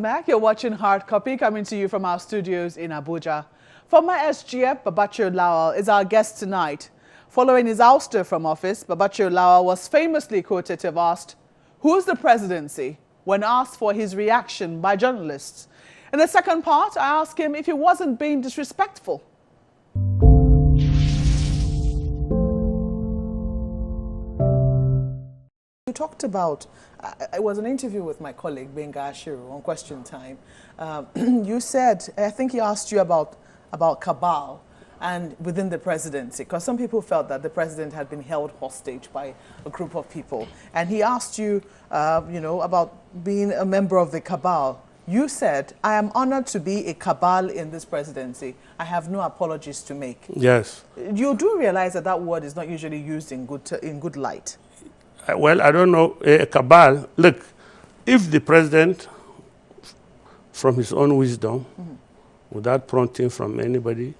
back. You're watching Hard Copy, coming to you from our studios in Abuja. Former SGF Babachir Lawal is our guest tonight. Following his ouster from office, Babachir Lawal was famously quoted to have asked, "Who's the presidency?" when asked for his reaction by journalists. In the second part, I asked him if he wasn't being disrespectful. You talked about, it was an interview with my colleague, Babachir, on Question Time. You said, I think he asked you about cabal and within the presidency, because some people felt that the president had been held hostage by a group of people. And he asked you, about being a member of the cabal. You said, "I am honored to be a cabal in this presidency. I have no apologies to make." Yes. You do realize that that word is not usually used in good light. Well, I don't know, a cabal. Look, if the president, from his own wisdom, without prompting from anybody,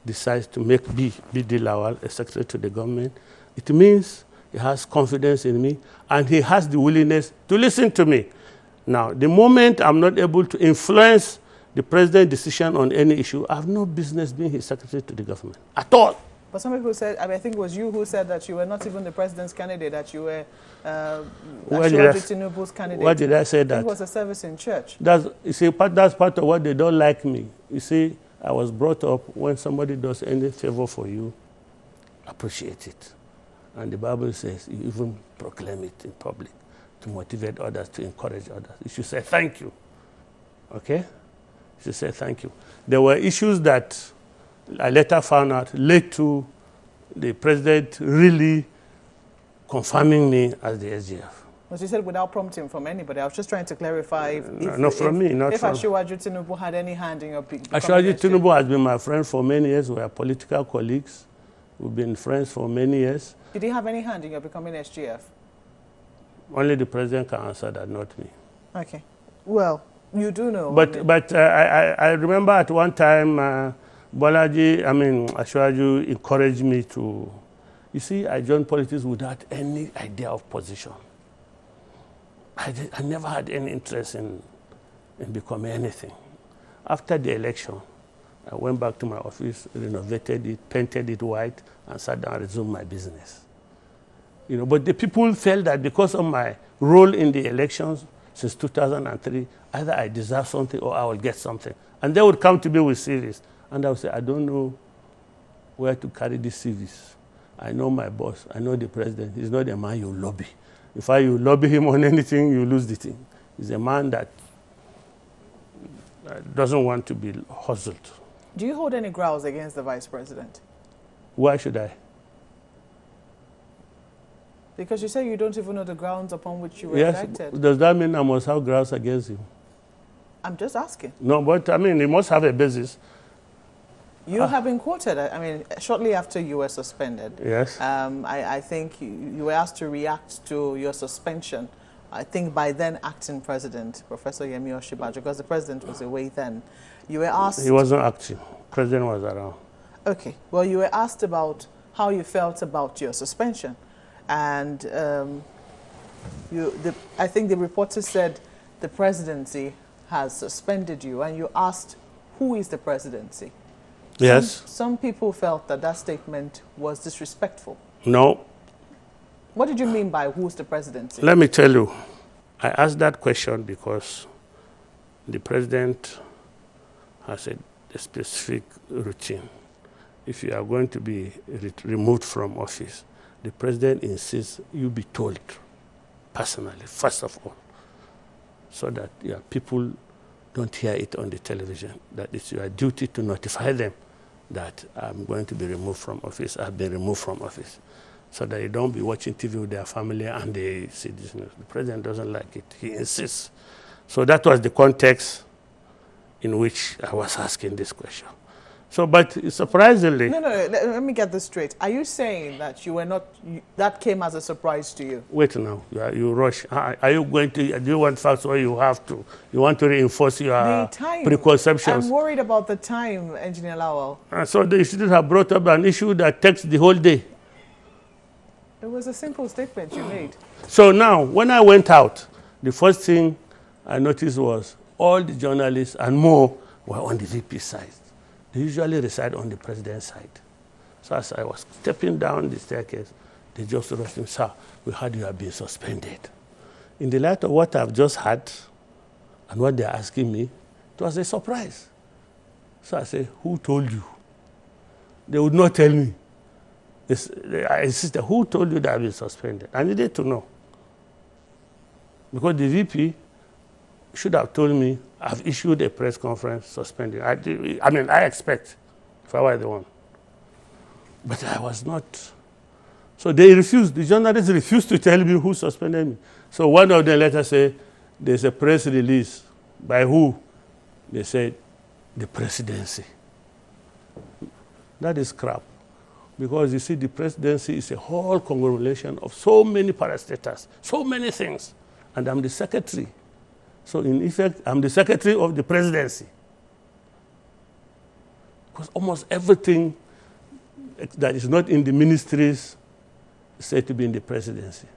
decides to make B.D. Lawal a secretary to the government, it means he has confidence in me and he has the willingness to listen to me. Now, the moment I'm not able to influence the president's decision on any issue, I have no business being his secretary to the government at all. But some people said, I think it was you who said that you were not even the president's candidate, that you were Tinubu's candidate. Why did I say that? It was a service in church. That's part of what they don't like me. You see, I was brought up, when somebody does any favor for you, appreciate it. And the Bible says you even proclaim it in public to motivate others, to encourage others. You should say thank you. Okay? You should say thank you. There were issues that I later found out led to the president really confirming me as the SGF. But you said without prompting from anybody. I was just trying to clarify if Asiwaju Tinubu had any hand in your Asiwaju Tinubu has been my friend for many years. We are political colleagues. We've been friends for many years. Did he have any hand in your becoming SGF? Only the president can answer that, not me. Okay. Well, you do know. But I remember at one time, Asiwaju encouraged me to, you see, I joined politics without any idea of position. I never had any interest in becoming anything. After the election, I went back to my office, renovated it, painted it white, and sat down and resumed my business. But the people felt that because of my role in the elections since 2003, either I deserve something or I will get something. And they would come to me with CVs. And I would say, I don't know where to carry these CVs. I know my boss. I know the president. He's not a man you lobby. If you lobby him on anything, you lose the thing. He's a man that doesn't want to be hustled. Do you hold any grounds against the vice president? Why should I? Because you say you don't even know the grounds upon which you were elected. Yes. Does that mean I must have grounds against him? I'm just asking. No, but he must have a basis. You have been quoted, shortly after you were suspended. Yes. I think you were asked to react to your suspension, I think by then acting president, Professor Yemi Osinbajo, because the president was away then. You were asked... He wasn't acting. President was around. Okay. Well, you were asked about how you felt about your suspension. And I think the reporter said the presidency has suspended you, and you asked, who is the presidency? Yes. Some people felt that statement was disrespectful. No. What did you mean by who's the presidency? Let me tell you. I asked that question because the president has a specific routine. If you are going to be removed from office, the president insists you be told personally, first of all, so that people don't hear it on the television, that it's your duty to notify them that I'm going to be removed from office, I've been removed from office, so that they don't be watching TV with their family and they see this news. The president doesn't like it. He insists. So that was the context in which I was asking this question. So, but surprisingly... No, let me get this straight. Are you saying that you were not, that came as a surprise to you? Wait now, you rush. Are you going to, do you want facts or you have to? You want to reinforce your preconceptions? I'm worried about the time, Engineer Lawal. So they should have brought up an issue that takes the whole day. It was a simple statement you made. So now, when I went out, the first thing I noticed was all the journalists and more were on the VP side. They usually reside on the president's side. So as I was stepping down the staircase, they just rushed me, "Sir, we heard you have been suspended." In the light of what I've just had and what they're asking me, it was a surprise. So I said, "Who told you?" They would not tell me. I insisted, "Who told you that I've been suspended?" I needed to know. Because the VP should have told me, "I've issued a press conference suspending." I expect if I were the one. But I was not. So they refused. The journalists refused to tell me who suspended me. So one of them later said, "There's a press release." By who? They said, "The presidency." That is crap. Because you see, the presidency is a whole conglomeration of so many parastatals, so many things. And I'm the secretary. So in effect, I'm the secretary of the presidency. Because almost everything that is not in the ministries is said to be in the presidency.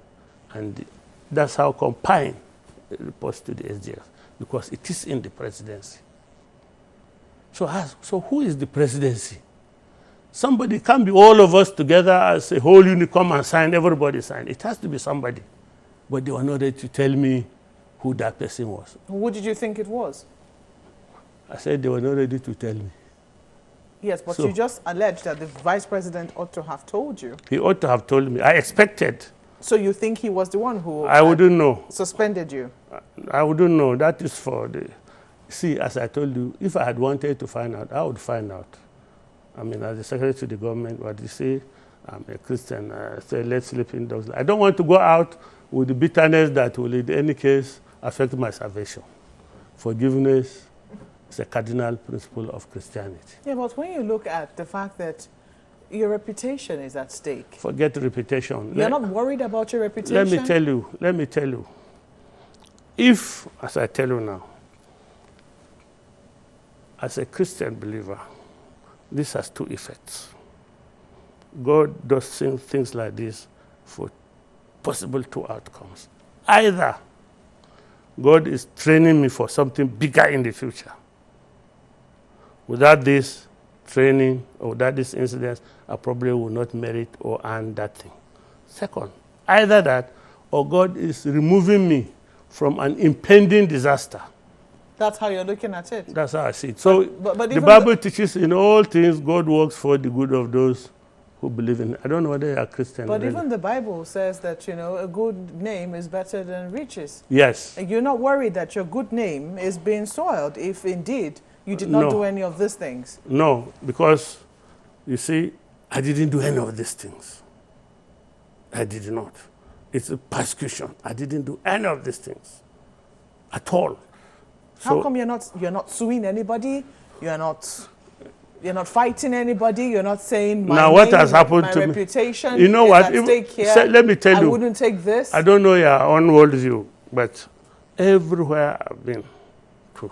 And that's how Compine reports to the SGF, because it is in the presidency. So who is the presidency? Somebody can't be all of us together as a whole unit, come and sign, everybody sign. It has to be somebody. But they were not ready to tell me who that person was. Who did you think it was? I said they were not ready to tell me. Yes, but you just alleged that the vice president ought to have told you. He ought to have told me. I expected. So you think he was the one who I wouldn't know. Suspended you? I wouldn't know. That is for the... See, as I told you, if I had wanted to find out, I would find out. I mean, as the secretary to the government, what you say, I'm a Christian, I say, let's sleep in those. I don't want to go out with the bitterness that will, in any case, affect my salvation. Forgiveness is a cardinal principle of Christianity. Yeah, but when you look at the fact that your reputation is at stake. Forget reputation. You're not worried about your reputation? Let me tell you. If, as I tell you now, as a Christian believer, this has two effects. God does things like this for possible two outcomes. Either God is training me for something bigger in the future. Without this training or without this incident, I probably will not merit or earn that thing. Second, either that or God is removing me from an impending disaster. That's how you're looking at it? That's how I see it. So but the Bible teaches in all things God works for the good of those who believe in it. I don't know whether you are Christian. But really. Even the Bible says that, you know, a good name is better than riches. Yes. And you're not worried that your good name is being soiled if indeed you did not do any of these things? No, because, you see, I didn't do any of these things. I did not. It's a persecution. I didn't do any of these things at all. How come you're not suing anybody? You're not fighting anybody. You're not saying my now name, what has happened my to reputation. Me? You know is what? At stake here. Let me tell you. I wouldn't take this. I don't know your own worldview, but everywhere I've been to,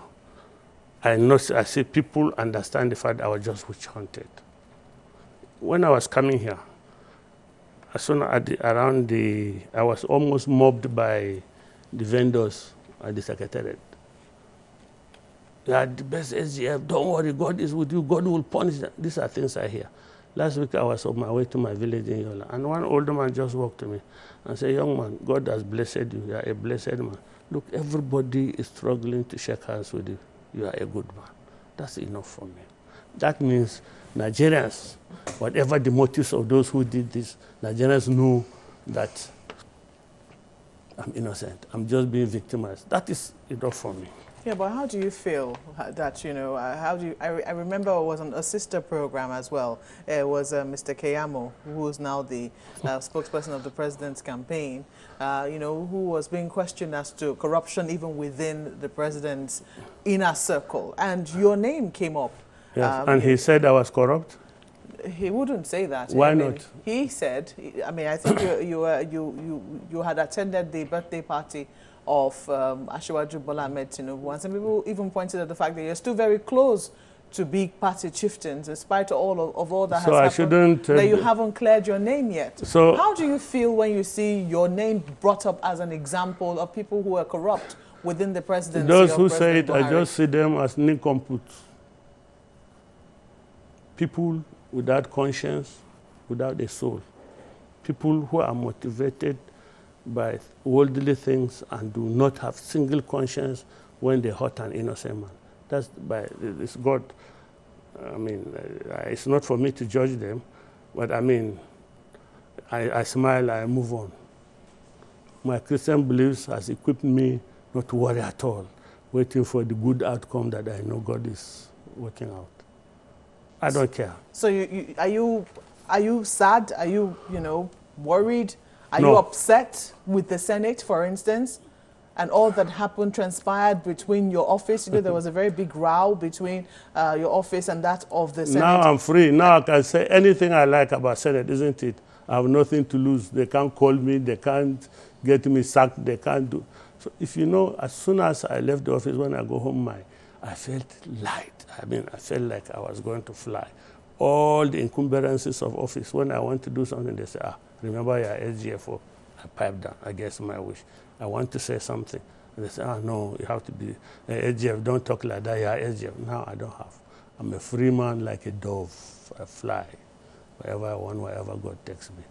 I see people understand the fact I was just witch hunted. When I was coming here, as soon as I was almost mobbed by the vendors at the secretariat. You are the best SGF, don't worry, God is with you, God will punish them. These are things I hear. Last week I was on my way to my village in Yola, and one older man just walked to me and said, "Young man, God has blessed you, you are a blessed man. Look, everybody is struggling to shake hands with you. You are a good man." That's enough for me. That means Nigerians, whatever the motives of those who did this, Nigerians know that I'm innocent. I'm just being victimized. That is enough for me. Yeah, but how do you feel that, you know, I remember it was on a sister program as well. It was Mr. Keyamo, who is now the spokesperson of the president's campaign, you know, who was being questioned as to corruption even within the president's inner circle. And your name came up. Yes, and he said I was corrupt? He wouldn't say that. Why not? He said, I mean, I think you had attended the birthday party of Asiwaju Bola Ahmed Tinubu, and some people even pointed at the fact that you're still very close to be party chieftains, in spite of all that So has happened, that you haven't cleared your name yet. So how do you feel when you see your name brought up as an example of people who are corrupt within the presidency? Those who say it, Buhari? I just see them as nincompoops. People without conscience, without a soul. People who are motivated by worldly things and do not have single conscience when they hurt an innocent man. It's God. I mean, it's not for me to judge them, but I mean, I smile, I move on. My Christian beliefs has equipped me not to worry at all, waiting for the good outcome that I know God is working out. I don't care. So are you sad? Are you worried? Are you upset with the Senate, for instance? And all that happened transpired between your office. There was a very big row between your office and that of the Senate. Now I'm free. Now I can say anything I like about Senate, isn't it? I have nothing to lose. They can't call me. They can't get me sacked. They can't do. So if you know, as soon as I left the office, when I go home, I felt light. I mean, I felt like I was going to fly. All the encumbrances of office, when I want to do something, they say, remember your SGFO. I pipe down. I guess my wish. I want to say something. And they say, no, you have to be SGF. Don't talk like that. You're SGF. Now I don't have. I'm a free man like a dove. I fly wherever I want, wherever God takes me.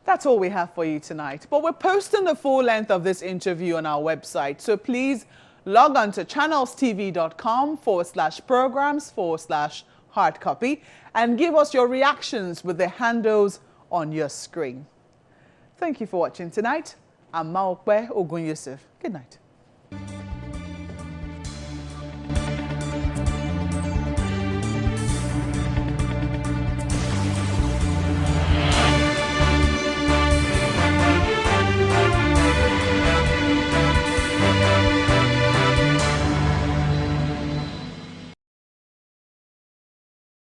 That's all we have for you tonight. But we're posting the full length of this interview on our website. So please log on to channelstv.com/programs/hard copy and give us your reactions with the handles on your screen. Thank you for watching tonight. I'm Maokwe Ogun Yusuf. Good night.